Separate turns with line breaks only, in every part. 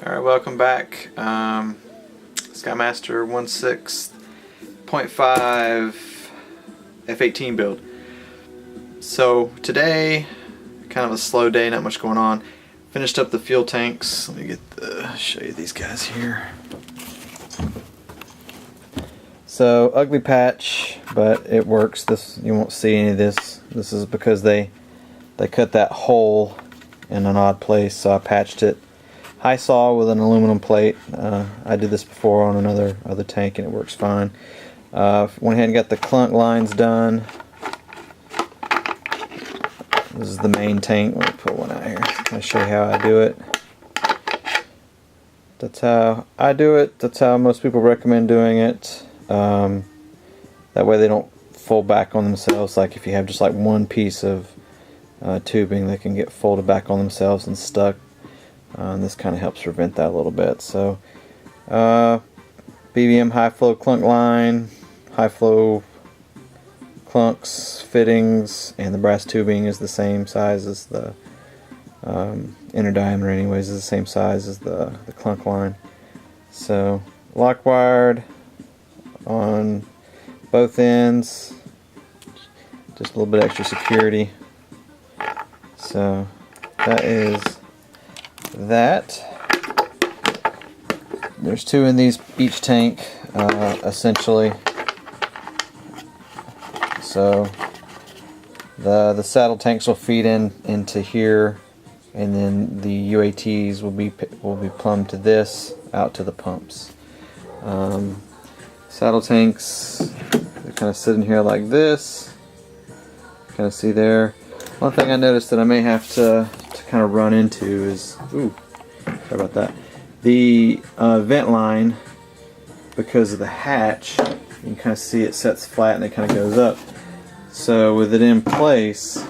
Alright, welcome back. Skymaster 16.5 F-18 build. So today, kind of a slow day, not much going on. Finished up the fuel tanks. Let me show you these guys here. So ugly patch, but it works. This, you won't see any of this. This is because they cut that hole in an odd place, so I patched it. High saw with an aluminum plate. I did this before on another tank and it works fine. Went ahead and got the clunk lines done. This is the main tank. Let me put one out here. I'll show you how I do it. That's how I do it. That's how most people recommend doing it. That way they don't fold back on themselves. Like if you have just like one piece of tubing, they can get folded back on themselves and stuck. And this kind of helps prevent that a little bit. So BVM high flow clunk line, high flow clunks, fittings, and the brass tubing is the same size as the inner diameter anyways, is the same size as the clunk line. So lock wired on both ends, just a little bit extra security. So that is that. There's two in each tank, essentially. So the saddle tanks will feed into here, and then the UATs will be plumbed to this out to the pumps. Saddle tanks, they're kind of sitting here like this. Kind of see there. One thing I noticed that I may have to kind of run into is, ooh, sorry about that, the vent line, because of the hatch. You can kind of see it sets flat and it kind of goes up. So with it in place,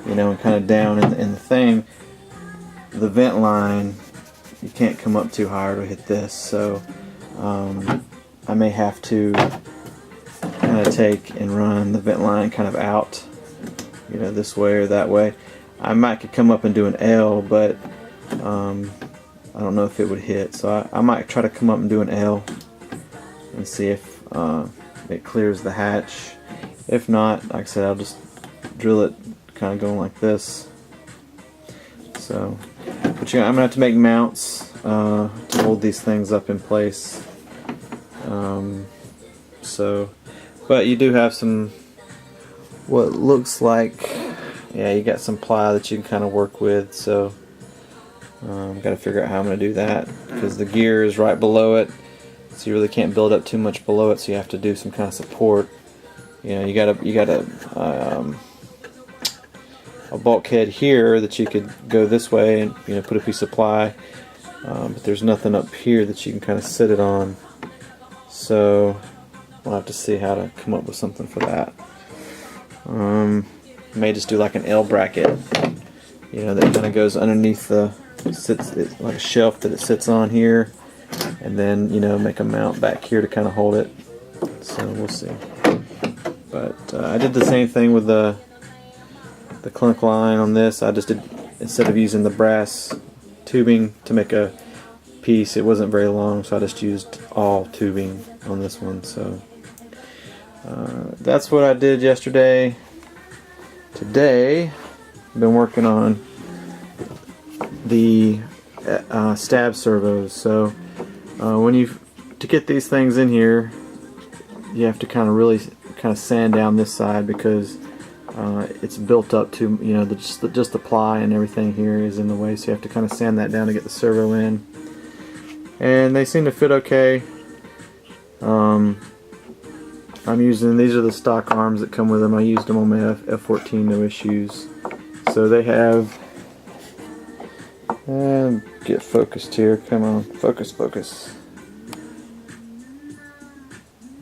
you know, and kind of down in the thing, the vent line, you can't come up too high to hit this. So I may have to kind of take and run the vent line kind of out, you know, this way or that way. I might could come up and do an L, but I don't know if it would hit. So I might try to come up and do an L and see if it clears the hatch. If not, like I said, I'll just drill it kind of going like this. So, but I'm going to have to make mounts to hold these things up in place. But you do have some, what looks like, yeah, you got some ply that you can kind of work with. So I've got to figure out how I'm going to do that, because the gear is right below it, so you really can't build up too much below it. So you have to do some kind of support. You know, you got a bulkhead here that you could go this way and, you know, put a piece of ply, but there's nothing up here that you can kind of sit it on. So we'll have to see how to come up with something for that. May just do like an L bracket, you know, that kind of goes underneath it's like a shelf that it sits on here, and then, you know, make a mount back here to kind of hold it. So we'll see. But I did the same thing with the clunk line on this. I just did, instead of using the brass tubing to make a piece, it wasn't very long, so I just used all tubing on this one. So that's what I did yesterday. Today I've been working on the stab servos. So to get these things in here, you have to kind of really sand down this side, because it's built up to, you know, just the ply and everything here is in the way, so you have to kind of sand that down to get the servo in. And they seem to fit okay. I'm using, these are the stock arms that come with them. I used them on my F-14, no issues. So they have, get focused here, come on, focus.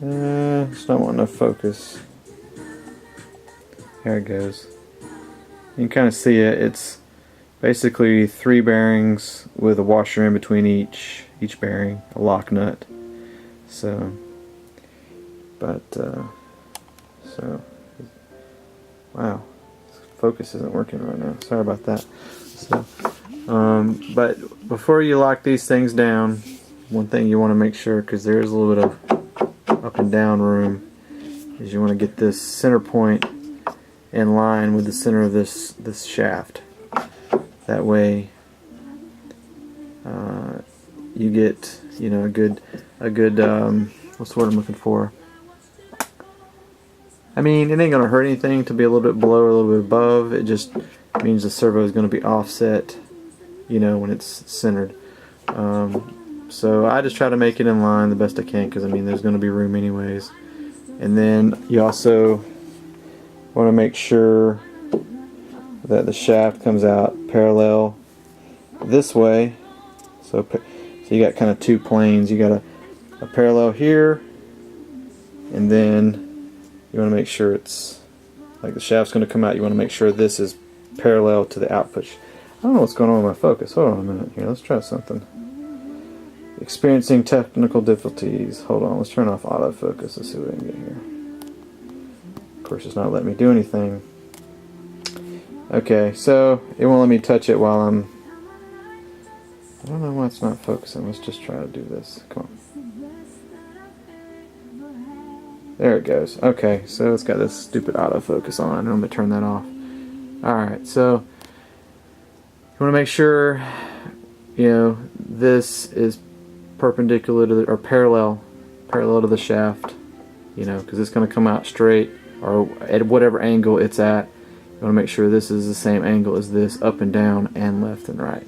It's not wanting to focus. There it goes. You can kind of see it. It's basically 3 bearings with a washer in between each bearing, a lock nut. So, wow, focus isn't working right now. Sorry about that. So, But before you lock these things down, one thing you want to make sure, because there is a little bit of up and down room, is you want to get this center point in line with the center of this shaft. That way you get, you know, a good what's the word I'm looking for? I mean, it ain't gonna hurt anything to be a little bit below or a little bit above. It just means the servo is gonna be offset, you know, when it's centered. So I just try to make it in line the best I can, because I mean there's gonna be room anyways. And then you also want to make sure that the shaft comes out parallel this way. So you got kind of two planes. You got a parallel here, and then you want to make sure it's like the shaft's going to come out. You want to make sure this is parallel to the output. I don't know what's going on with my focus. Hold on a minute here. Let's try something. Experiencing technical difficulties. Hold on. Let's turn off autofocus. Let's see what I can get here. Of course, it's not letting me do anything. Okay, so it won't let me touch it while I'm... I don't know why it's not focusing. Let's just try to do this. Come on. There it goes. Okay, so it's got this stupid autofocus on. I'm going to turn that off. Alright, so you want to make sure, you know, this is perpendicular to the, or parallel to the shaft, you know, because it's going to come out straight, or at whatever angle it's at. You want to make sure this is the same angle as this, up and down and left and right.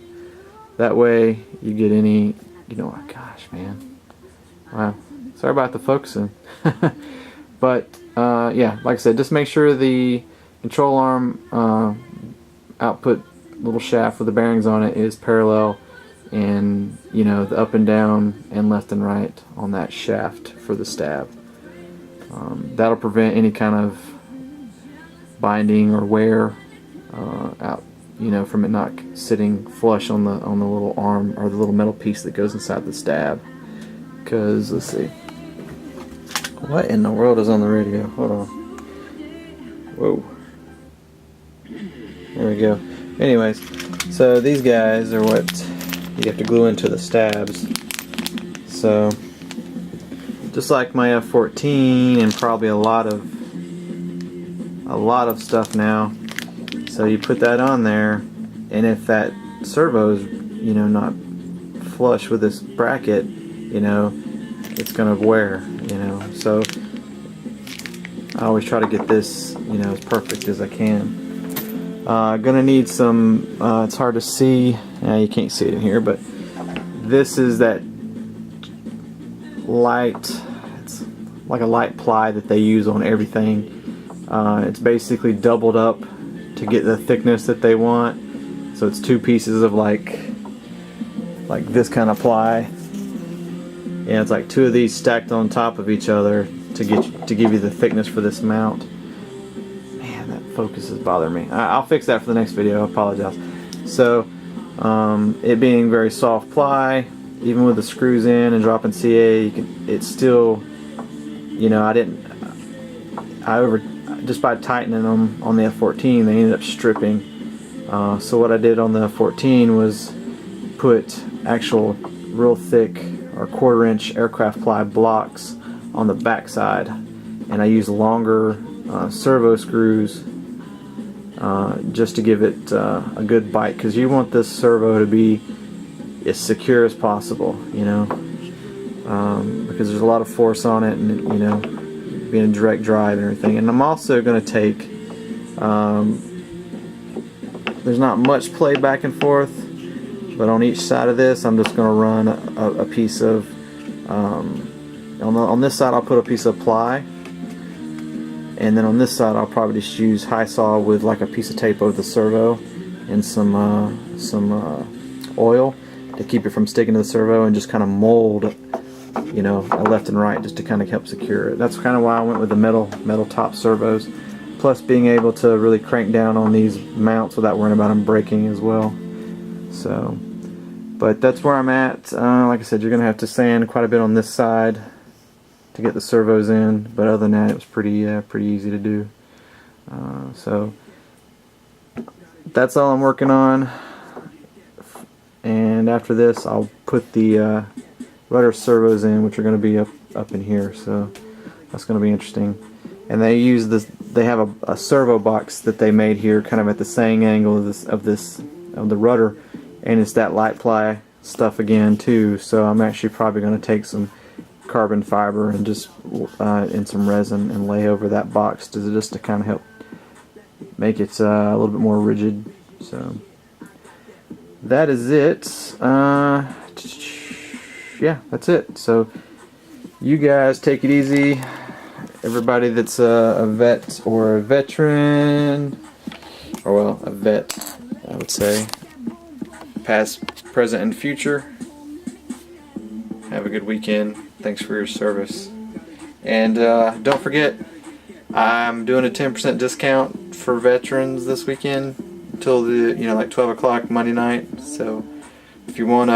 That way you get any, you know, oh gosh, man, wow, sorry about the focusing. But yeah, like I said, just make sure the control arm output little shaft with the bearings on it is parallel, and you know, the up and down and left and right on that shaft for the stab. That'll prevent any kind of binding or wear out, you know, from it not sitting flush on the little arm or the little metal piece that goes inside the stab. Because let's see, what in the world is on the radio? Hold on. Whoa. There we go. Anyways, so these guys are what you have to glue into the stabs. So just like my F-14 and probably a lot of stuff now. So you put that on there, and if that servo is, you know, not flush with this bracket, you know, it's gonna wear, you know. So I always try to get this, you know, as perfect as I can. Gonna need some, it's hard to see, you can't see it in here, but this is that light, it's like a light ply that they use on everything. It's basically doubled up to get the thickness that they want. So it's two pieces of like this kind of ply. Yeah, it's like two of these stacked on top of each other to give you the thickness for this mount. Man, that focus is bothering me. I'll fix that for the next video. I apologize. So it being very soft ply, even with the screws in and dropping CA, it's still, you know, just by tightening them on the F-14, they ended up stripping. So what I did on the F-14 was put actual real thick or 1/4 inch aircraft ply blocks on the back side, and I used longer servo screws just to give it a good bite, because you want this servo to be as secure as possible, you know, because there's a lot of force on it, and you know, being a direct drive and everything. And I'm also going to take, there's not much play back and forth, but on each side of this I'm just going to run a piece of, on this side I'll put a piece of ply, and then on this side I'll probably just use high saw with like a piece of tape over the servo and some oil to keep it from sticking to the servo, and just kind of mold, you know, left and right, just to kind of help secure it. That's kind of why I went with the metal top servos, plus being able to really crank down on these mounts without worrying about them breaking as well. So, but that's where I'm at. Like I said, you're gonna have to sand quite a bit on this side to get the servos in, but other than that, it was pretty easy to do. So that's all I'm working on and after this I'll put the rudder servos in, which are going to be up in here, so that's going to be interesting. And they use this, they have a servo box that they made here kind of at the same angle of the rudder, and it's that light ply stuff again too, so I'm actually probably going to take some carbon fiber and just in some resin and lay over that box just to kind of help make it a little bit more rigid. So that is it. Yeah, that's it. So you guys take it easy. Everybody that's a vet or a veteran, or well, a vet, I would say, past, present, and future, have a good weekend. Thanks for your service. And don't forget, I'm doing a 10% discount for veterans this weekend until the, like 12 o'clock Monday night. So if you want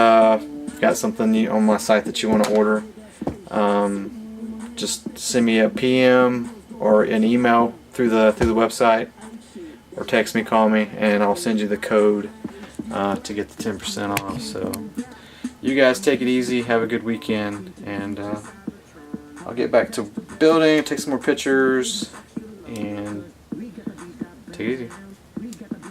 got something on my site that you want to order, just send me a PM or an email through the website, or text me, call me, and I'll send you the code to get the 10% off. So you guys take it easy, have a good weekend, and I'll get back to building, take some more pictures, and take it easy.